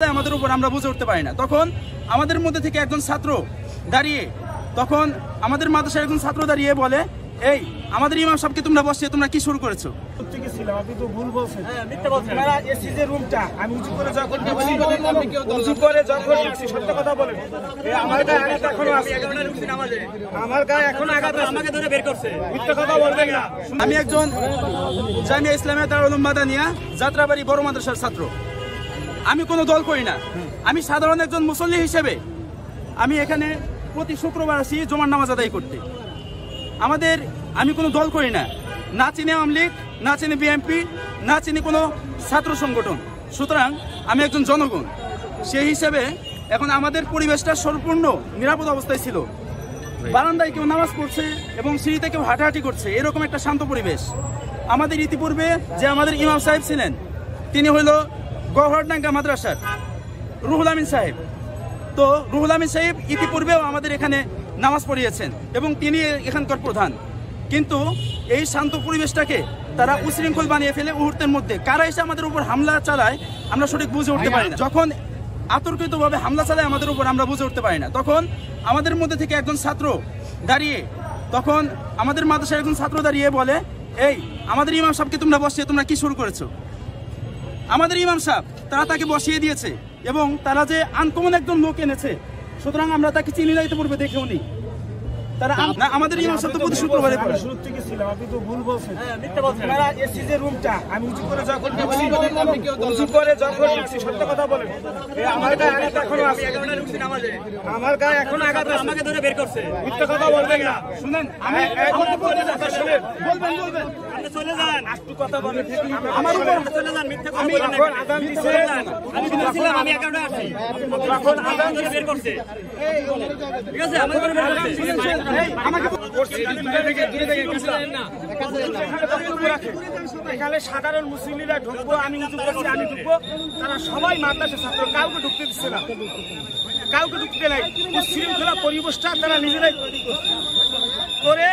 আমাদের উপর আমরা বুঝে উঠতে পারি না। তখন আমাদের মধ্যে থেকে একজন ছাত্র দাঁড়িয়ে আমাদের মাদ্রাসার একজন ছাত্র দাঁড়িয়ে বলে, এই আমাদের ইমাম সাহেবকে তোমরা বসিয়ে তোমরা কি শুরু করেছো? আপনি তো ভুল বলছেন, মিথ্যা বলছেন। এসি যে রুমটা আমি উঁচু করে যখন সত্য কথা বলেন, আমার গায়ে আঘাত এখনো আছে, আমার গায়ে এখনো আঘাত আছে, আমাকে ধরে বের করছে, মিথ্যা কথা বলবেন না। আমি একজন জামিয়া ইসলামিয়া দারুল উলুম মাদানিয়া যাত্রাবাড়ি বড় মাদ্রাসার ছাত্র। আমি কোনো দল করি না। আমি সাধারণ একজন মুসল্লি হিসেবে আমি এখানে প্রতি শুক্রবার আসি জুমার নামাজ আদায় করতে। আমি কোনো দল করি না, না চিনি আওয়ামী লীগ, না চিনি বিএনপি, না চিনি কোনো ছাত্র সংগঠন। সুতরাং আমি একজন জনগণ, সেই হিসেবে এখন আমাদের পরিবেশটা সম্পূর্ণ নিরাপদ অবস্থায় ছিল। বারান্দায় কেউ নামাজ পড়ছে এবং সিঁড়িতে কেউ হাঁটাহাঁটি করছে, এরকম একটা শান্ত পরিবেশ। আমাদের ইতিপূর্বে যে আমাদের ইমাম সাহেব ছিলেন তিনি হইল গহরডাঙ্গা মাদ্রাসার রুহুল আমিন সাহেব। তো রুহুল আমিন সাহেব ইতিপূর্বেও আমাদের এখানে নামাজ পড়িয়েছেন এবং তিনি এখানকার প্রধান। কিন্তু এই শান্ত পরিবেশটাকে তারা উশৃঙ্খল বানিয়ে ফেলে মুহূর্তের মধ্যে। কারা এসে আমাদের উপর হামলা চালায় আমরা সঠিক বুঝে উঠতে পারি না। যখন আতর্কিতভাবে হামলা চালায় আমাদের উপর আমরা বুঝে উঠতে পারি না। তখন আমাদের মধ্যে থেকে একজন ছাত্র দাঁড়িয়ে আমাদের মাদ্রাসার একজন ছাত্র দাঁড়িয়ে বলে, এই আমাদের ইমাম সাহেবকে তোমরা বসিয়ে তোমরা কি শুরু করেছো? আমাদের ইমাম সাহেব তারা তাকে বসিয়ে দিয়েছে এবং তারা যে আনকমন একজন লোক এনেছে, সুতরাং আমরা তাকে চিনি না ইতিপূর্বে দেখেও নি। তারা আমাদের ইমাম সাহেব তো প্রতি শুক্রবারে শুরু থেকে ছিলাম, আপনি তো ভুল বলছেন, মিথ্যা বলছেন। এসি যে রুমটা আমি উঁচু করে যখন সত্য কথা বলেন, আমার গায়ে আঘাত এখনো আছে, আমার গায়ে এখনো আঘাত আছে, আমাকে ধরে বের করছে, মিথ্যা কথা বলবেন না। শুনেন, আমি বলবেন চলে যান, একটু কথা বলেন, আমার উপর চলে যান, মিথ্যা কথা বলেন না। আযান দিছে, আমি বলেছিলাম আমি 11টায় আসি, যখন আযান ধরে বের করছে, ঠিক আছে, আমাকে ধরে বের করছে, আমাকে এখানে সাধারণ মুসলিমরা ঢুকবো, আমি উঁচু করছি, আমি ঢুকবো, তারা সবাই মাদ্রাসা ছাত্র, কাউকে ঢুকতে দিচ্ছে না, কাউকে ঢুকতে নাই। শৃঙ্খলা পরিবেশটা তারা নিজেরাই করে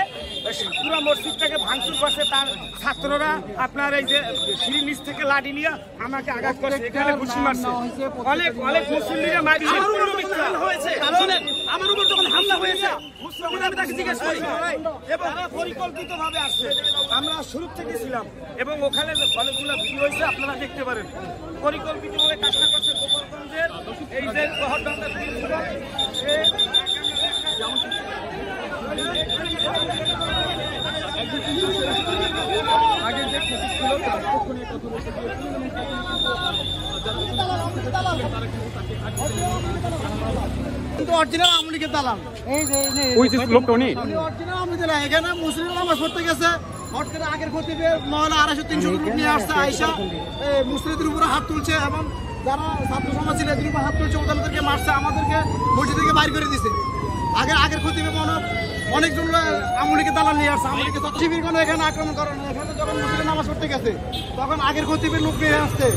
পুরো মসজিদটাকে ভাঙচুর করছে। তার ছাত্ররা আপনার এই যে সিঁড়ির নিচ থেকে লাঠি নিয়ে আমাকে আঘাত করে, এখানে ঘুষি মারছে, অনেক মুসলিমরা মারি হয়েছে। আমার উপর যখন হামলা হয়েছে পরিকল্পিত ভাবে আসছে, আমরা শুরু থেকে ছিলাম এবং ওখানে অনেকগুলো ভিডিও হয়েছে, আপনারা দেখতে পারেন। পরিকল্পিত ভাবে কাজটা করছে গোপালগঞ্জের এই যে গহরডাঙ্গা আগে যে ক্ষতি ছিল তার পক্ষে অরিজিনাল আওয়ামী লীগের দালাল, এখানে মুসলিম নামাজ পড়তে গেছে, হট করে আগের খতিবে মহলা 250-300 লোক নিয়ে আসছে, আইসা মুসলিমদের উপরে হাত তুলছে এবং যারা ছাত্র সমাজ ছিল এদের উপর হাত তুলছে, ওদেরকে মারছে, আমাদেরকে মসজিদ থেকে বাইর করে দিছে। আগের খতিবে অনেকজন আওয়ামী লীগের দালাল নিয়ে আসছে, আওয়ামী লীগের শিবির কোনো এখানে আক্রমণ করে না। এখানে যখন মুসলিম নামাজ পড়তে গেছে তখন আগের খতিবের লোক নিয়ে আসছে,